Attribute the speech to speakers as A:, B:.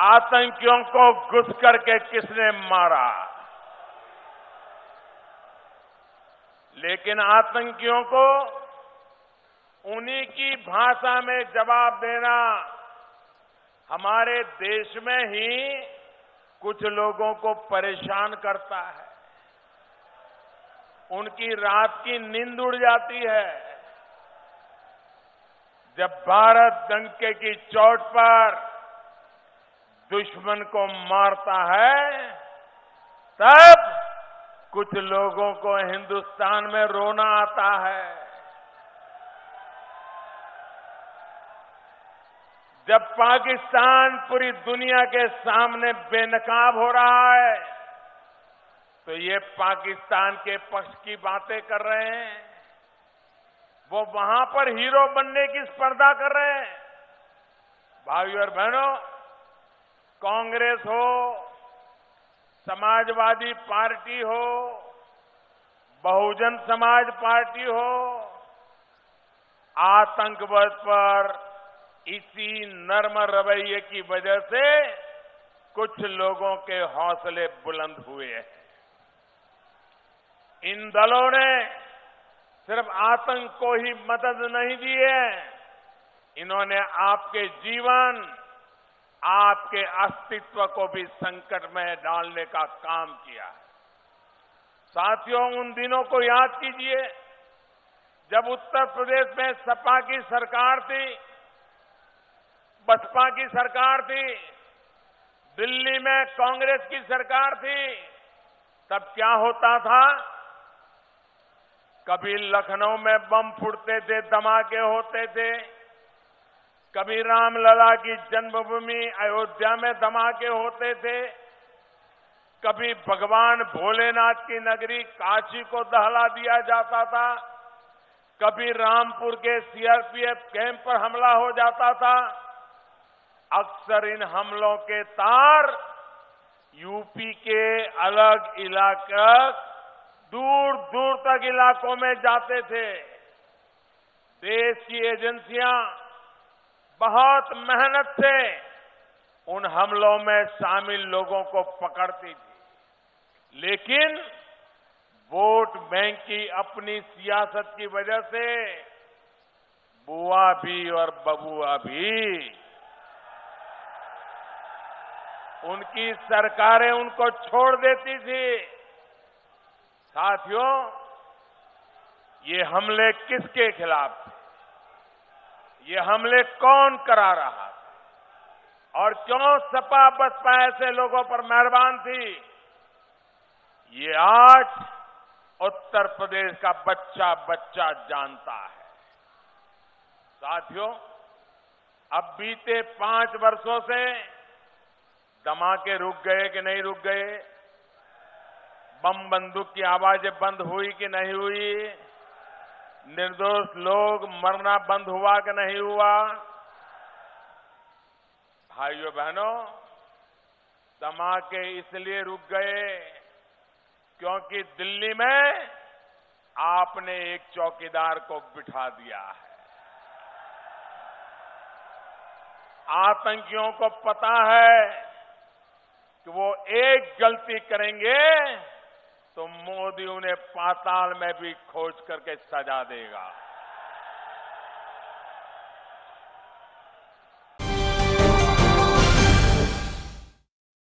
A: आतंकियों को घुस करके किसने मारा। लेकिन आतंकियों को उन्हीं की भाषा में जवाब देना हमारे देश में ही कुछ लोगों को परेशान करता है। उनकी रात की नींद उड़ जाती है। जब भारत डंके की चोट पर दुश्मन को मारता है, तब कुछ लोगों को हिंदुस्तान में रोना आता है। जब पाकिस्तान पूरी दुनिया के सामने बेनकाब हो रहा है, तो ये पाकिस्तान के पक्ष की बातें कर रहे हैं। वो वहां पर हीरो बनने की स्पर्धा कर रहे हैं। भाइयों और बहनों, कांग्रेस हो, समाजवादी पार्टी हो, बहुजन समाज पार्टी हो, आतंकवाद पर इसी नर्म रवैये की वजह से कुछ लोगों के हौसले बुलंद हुए हैं। इन दलों ने सिर्फ आतंक को ही मदद नहीं दी है, इन्होंने आपके जीवन, आपके अस्तित्व को भी संकट में डालने का काम किया। साथियों, उन दिनों को याद कीजिए जब उत्तर प्रदेश में सपा की सरकार थी, बसपा की सरकार थी, दिल्ली में कांग्रेस की सरकार थी। तब क्या होता था? कभी लखनऊ में बम फूटते थे, धमाके होते थे। कभी रामलला की जन्मभूमि अयोध्या में धमाके होते थे। कभी भगवान भोलेनाथ की नगरी काशी को दहला दिया जाता था। कभी रामपुर के सीआरपीएफ कैंप पर हमला हो जाता था। अक्सर इन हमलों के तार यूपी के अलग इलाके, दूर दूर तक इलाकों में जाते थे। देश की एजेंसियां बहुत मेहनत से उन हमलों में शामिल लोगों को पकड़ती थी, लेकिन वोट बैंक की अपनी सियासत की वजह से बुआ भी और बबुआ भी, उनकी सरकारें उनको छोड़ देती थी। साथियों, ये हमले किसके खिलाफ थे? ये हमले कौन करा रहा था? और क्यों सपा बसपा ऐसे लोगों पर मेहरबान थी? ये आज उत्तर प्रदेश का बच्चा बच्चा जानता है। साथियों, अब बीते 5 वर्षों से धमाके रुक गए कि नहीं रुक गए? बम बंदूक की आवाजें बंद हुई कि नहीं हुई? निर्दोष लोग मरना बंद हुआ कि नहीं हुआ? भाइयों बहनों, धमाके इसलिए रुक गए क्योंकि दिल्ली में आपने एक चौकीदार को बिठा दिया है। आतंकियों को पता है कि वो एक गलती करेंगे तो मोदी उन्हें पाताल में भी खोज करके सजा देगा।